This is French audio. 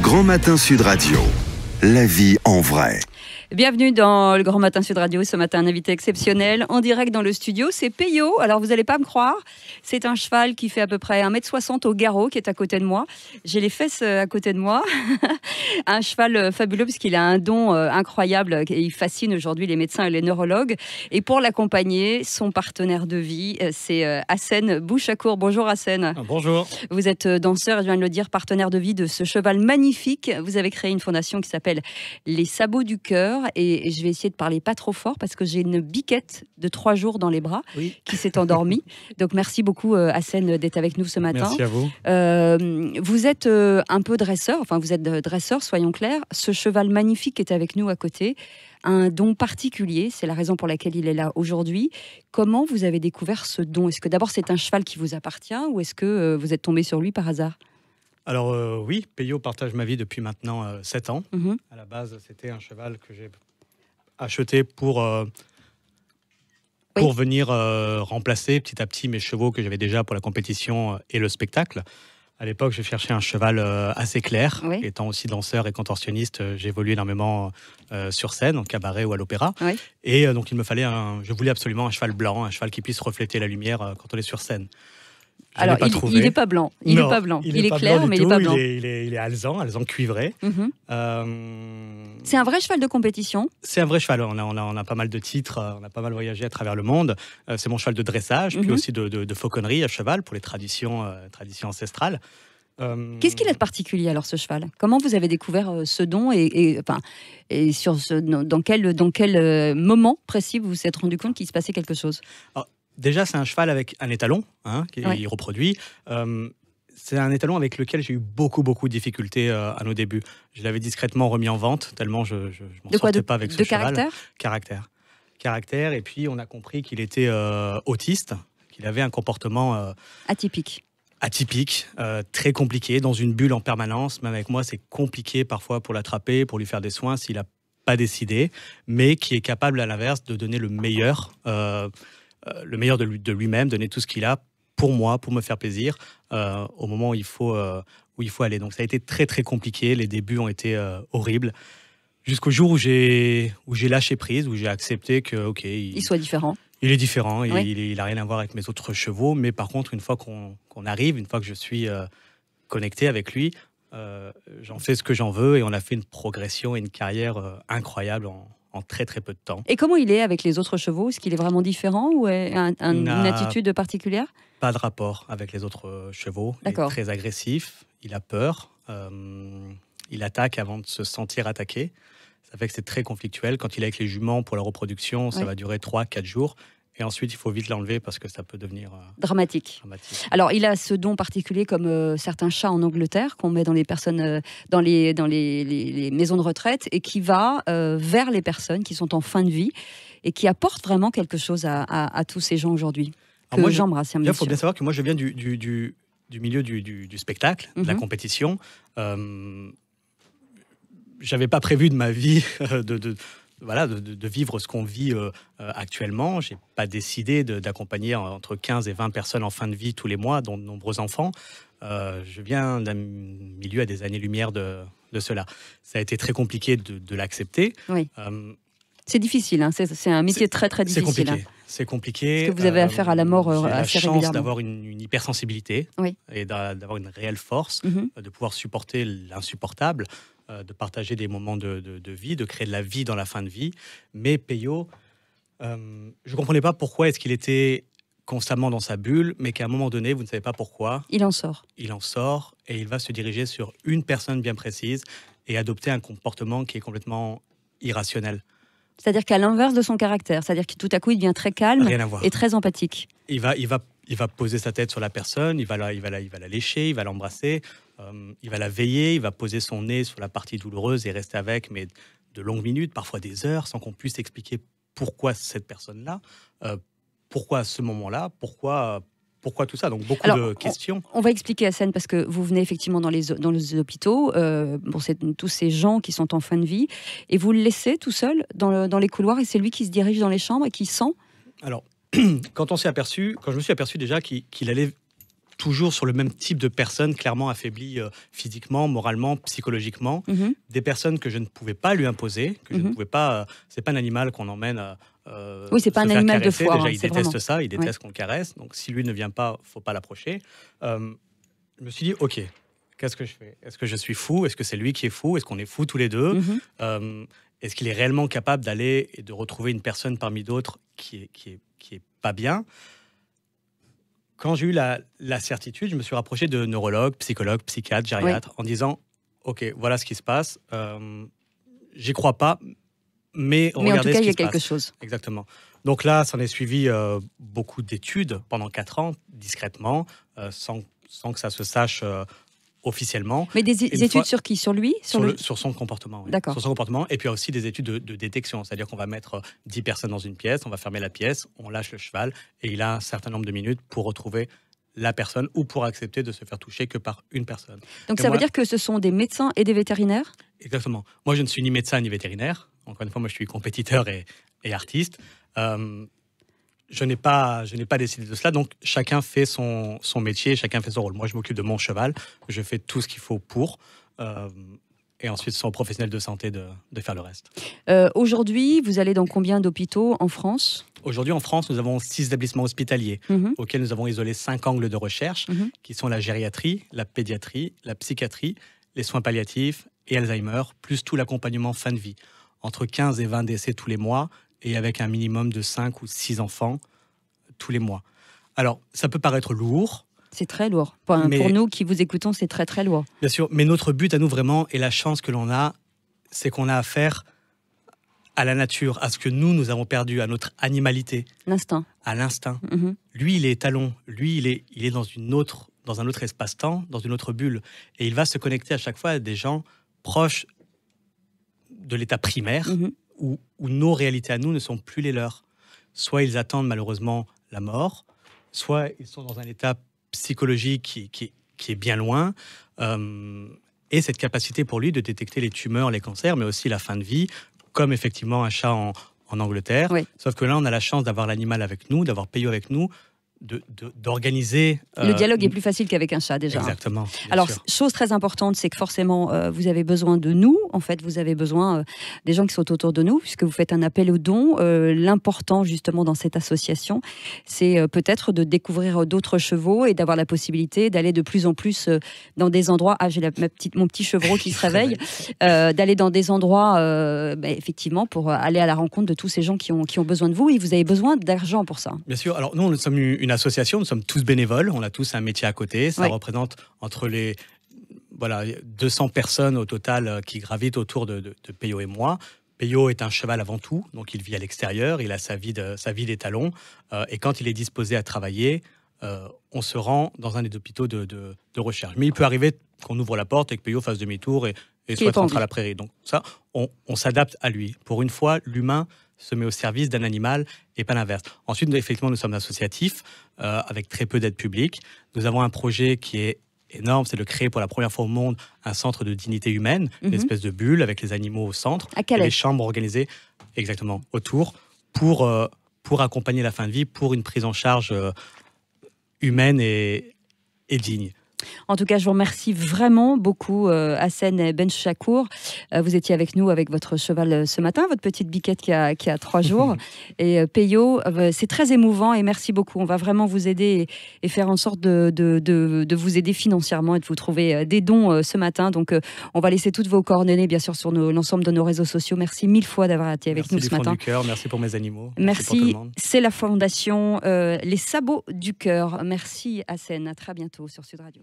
Grand Matin Sud Radio. La vie en vrai. Bienvenue dans le Grand Matin Sud Radio. Ce matin, un invité exceptionnel en direct dans le studio, c'est Peyo. Alors, vous n'allez pas me croire, c'est un cheval qui fait à peu près 1m60 au garrot, qui est à côté de moi. J'ai les fesses à côté de moi. Un cheval fabuleux, parce qu'il a un don incroyable. Il fascine aujourd'hui les médecins et les neurologues. Et pour l'accompagner, son partenaire de vie, c'est Hassen Bouchakour. Bonjour Hassen. Bonjour. Vous êtes danseur, je viens de le dire, partenaire de vie de ce cheval magnifique. Vous avez créé une fondation qui s'appelle Les Sabots du Cœur. Et je vais essayer de parler pas trop fort parce que j'ai une biquette de 3 jours dans les bras qui s'est endormie. Donc merci beaucoup Hassen d'être avec nous ce matin. Merci à vous. Vous êtes un peu dresseur, enfin vous êtes dresseur, soyons clairs. Ce cheval magnifique est avec nous à côté. Un don particulier, c'est la raison pour laquelle il est là aujourd'hui. Comment vous avez découvert ce don? Est-ce que d'abord c'est un cheval qui vous appartient ou est-ce que vous êtes tombé sur lui par hasard? Alors oui, Peyo partage ma vie depuis maintenant 7 ans. À la base, c'était un cheval que j'ai acheté pour venir remplacer petit à petit mes chevaux que j'avais déjà pour la compétition et le spectacle. À l'époque, je cherchais un cheval assez clair. Étant aussi danseur et contorsionniste, j'évoluais énormément sur scène, en cabaret ou à l'opéra. Et donc, il me fallait je voulais absolument un cheval blanc, un cheval qui puisse refléter la lumière quand on est sur scène. Alors, il n'est pas blanc. Il n'est pas blanc. Il est clair, mais il n'est pas blanc. Il est alezan cuivré. C'est un vrai cheval de compétition. C'est un vrai cheval. On a pas mal de titres, on a pas mal voyagé à travers le monde. C'est mon cheval de dressage, puis aussi de fauconnerie à cheval pour les traditions ancestrales. Qu'est-ce qu'il a de particulier alors ce cheval? Comment vous avez découvert ce don et sur dans quel moment précis vous vous êtes rendu compte qu'il se passait quelque chose? Déjà, c'est un cheval avec un étalon, qui reproduit. C'est un étalon avec lequel j'ai eu beaucoup de difficultés à nos débuts. Je l'avais discrètement remis en vente, tellement je m'en sortais pas avec ce cheval. Caractère. Et puis, on a compris qu'il était autiste, qu'il avait un comportement atypique, très compliqué, dans une bulle en permanence. Même avec moi, c'est compliqué parfois pour l'attraper, pour lui faire des soins s'il n'a pas décidé, mais qui est capable, à l'inverse, de donner le meilleur de lui-même, donner tout ce qu'il a pour moi, pour me faire plaisir, au moment où il faut aller. Donc ça a été très compliqué, les débuts ont été horribles, jusqu'au jour où j'ai lâché prise, où j'ai accepté que il soit différent. Il est différent, il n'a rien à voir avec mes autres chevaux, mais par contre, une fois qu'on arrive, une fois que je suis connecté avec lui, j'en fais ce que j'en veux, et on a fait une progression et une carrière incroyable en très peu de temps. Et comment il est avec les autres chevaux? Est-ce qu'il est vraiment différent ou une attitude particulière? Pas de rapport avec les autres chevaux. Il est très agressif, il a peur, il attaque avant de se sentir attaqué. Ça fait que c'est très conflictuel. Quand il est avec les juments pour la reproduction, ça va durer 3-4 jours. Et ensuite, il faut vite l'enlever parce que ça peut devenir dramatique. Alors, il a ce don particulier comme certains chats en Angleterre qu'on met dans les personnes, dans les maisons de retraite et qui va vers les personnes qui sont en fin de vie et qui apporte vraiment quelque chose à tous ces gens aujourd'hui. Que j'embrasse. Il faut bien savoir que moi, je viens du milieu du spectacle, de la compétition. J'avais pas prévu de ma vie de vivre ce qu'on vit actuellement. Je n'ai pas décidé d'accompagner entre 15 et 20 personnes en fin de vie tous les mois, dont de nombreux enfants. Je viens d'un milieu à des années-lumière de cela. Ça a été très compliqué de l'accepter. C'est difficile, c'est un métier très difficile. C'est compliqué. Parce que vous avez affaire à la mort assez régulièrement. J'ai la chance d'avoir une hypersensibilité et d'avoir une réelle force, de pouvoir supporter l'insupportable, de partager des moments de vie, de créer de la vie dans la fin de vie. Mais Peyo, je ne comprenais pas pourquoi est-ce qu'il était constamment dans sa bulle, mais qu'à un moment donné, vous ne savez pas pourquoi. Il en sort et il va se diriger sur une personne bien précise et adopter un comportement qui est complètement irrationnel. C'est-à-dire qu'à l'inverse de son caractère, c'est-à-dire que tout à coup, il devient très calme et très empathique. Il va poser sa tête sur la personne, il va la lécher, il va l'embrasser, il va la veiller, il va poser son nez sur la partie douloureuse et rester avec, mais de longues minutes, parfois des heures, sans qu'on puisse expliquer pourquoi cette personne-là, pourquoi à ce moment-là, pourquoi tout ça. Donc beaucoup de questions. On va expliquer, Hassen, parce que vous venez effectivement dans les hôpitaux, pour tous ces gens qui sont en fin de vie, et vous le laissez tout seul dans les couloirs, et c'est lui qui se dirige dans les chambres et qui sent. Alors, quand je me suis aperçu déjà qu'il allait toujours sur le même type de personnes, clairement affaiblies physiquement, moralement, psychologiquement. Des personnes que je ne pouvais pas lui imposer, que je ne pouvais pas. C'est pas un animal qu'on emmène. Oui, c'est pas un animal de foire. Déjà, il déteste ça, il déteste qu'on le caresse. Donc, si lui ne vient pas, faut pas l'approcher. Je me suis dit, ok, qu'est-ce que je fais? Est-ce que je suis fou? Est-ce que c'est lui qui est fou? Est-ce qu'on est fou tous les deux? Est-ce qu'il est réellement capable d'aller et de retrouver une personne parmi d'autres qui est pas bien? Quand j'ai eu la certitude, je me suis rapproché de neurologues, psychologues, psychiatres, gériatres, en disant, OK, voilà ce qui se passe. J'y crois pas, mais regardez en tout cas, ce il y a qui se quelque passe. chose. Exactement. Donc là, s'en est suivi beaucoup d'études pendant 4 ans, discrètement, sans que ça se sache officiellement. Mais des études sur qui? Sur lui? Sur son comportement. Oui. D'accord. Sur son comportement. Et puis il y a aussi des études de détection. C'est-à-dire qu'on va mettre 10 personnes dans une pièce, on va fermer la pièce, on lâche le cheval et il a un certain nombre de minutes pour retrouver la personne ou pour accepter de se faire toucher que par une personne. Donc ça veut dire que ce sont des médecins et des vétérinaires? Exactement. Moi, je ne suis ni médecin ni vétérinaire. Encore une fois, moi, je suis compétiteur et artiste. Je n'ai pas décidé de cela, donc chacun fait son métier, chacun fait son rôle. Moi, je m'occupe de mon cheval, je fais tout ce qu'il faut pour, et ensuite, ce sont aux professionnels de santé de faire le reste. Aujourd'hui, vous allez dans combien d'hôpitaux en France? Aujourd'hui, en France, nous avons 6 établissements hospitaliers auxquels nous avons isolé 5 angles de recherche, qui sont la gériatrie, la pédiatrie, la psychiatrie, les soins palliatifs et Alzheimer, plus tout l'accompagnement fin de vie. Entre 15 et 20 décès tous les mois, et avec un minimum de 5 ou 6 enfants tous les mois. Alors, ça peut paraître lourd. C'est très lourd. Pour nous qui vous écoutons, c'est très très lourd. Bien sûr, mais notre but à nous vraiment, et la chance que l'on a, c'est qu'on a affaire à la nature, à ce que nous avons perdu, à notre animalité. L'instinct. À l'instinct. Lui, il est étalon. Lui, il est dans un autre espace-temps, dans une autre bulle. Et il va se connecter à chaque fois à des gens proches de l'état primaire, où nos réalités à nous ne sont plus les leurs. Soit ils attendent malheureusement la mort, soit ils sont dans un état psychologique qui est bien loin, et cette capacité pour lui de détecter les tumeurs, les cancers, mais aussi la fin de vie, comme effectivement un chat en Angleterre. Oui. Sauf que là, on a la chance d'avoir l'animal avec nous, d'avoir Peyo avec nous, d'organiser... Le dialogue est plus facile qu'avec un chat, déjà. Exactement. Alors, sûr. chose très importante, c'est que forcément, vous avez besoin de nous. En fait, vous avez besoin des gens qui sont autour de nous, puisque vous faites un appel aux dons. L'important, justement, dans cette association, c'est peut-être de découvrir d'autres chevaux et d'avoir la possibilité d'aller de plus en plus dans des endroits... Ah, j'ai mon petit chevreau qui se réveille. D'aller dans des endroits, effectivement, pour aller à la rencontre de tous ces gens qui ont besoin de vous. Et vous avez besoin d'argent pour ça. Bien sûr. Alors, nous sommes une association, nous sommes tous bénévoles, on a tous un métier à côté. Ça représente entre les 200 personnes au total qui gravitent autour de Peyo et moi. Peyo est un cheval avant tout, donc il vit à l'extérieur, il a sa vie d'étalon. Et quand il est disposé à travailler, on se rend dans un des hôpitaux de recherche. Mais il peut arriver qu'on ouvre la porte et que Peyo fasse demi-tour et soit rentré à la prairie. Donc ça, on s'adapte à lui. Pour une fois, l'humain se met au service d'un animal et pas l'inverse. Ensuite, effectivement, nous sommes associatifs avec très peu d'aide publique. Nous avons un projet qui est énorme, c'est de créer pour la première fois au monde un centre de dignité humaine, une espèce de bulle avec les animaux au centre, et les chambres organisées exactement autour pour accompagner la fin de vie, pour une prise en charge humaine et digne. En tout cas, je vous remercie vraiment beaucoup, Hassen Benchakour. Vous étiez avec nous avec votre cheval ce matin, votre petite biquette qui a 3 jours. Et Peyo, c'est très émouvant et merci beaucoup. On va vraiment vous aider et faire en sorte de vous aider financièrement et de vous trouver des dons ce matin. Donc, on va laisser toutes vos coordonnées, bien sûr, sur l'ensemble de nos réseaux sociaux. Merci 1000 fois d'avoir été avec nous ce matin. Merci du cœur, merci pour mes animaux. Merci, c'est la fondation Les Sabots du Cœur. Merci, Hassen. À très bientôt sur Sud Radio.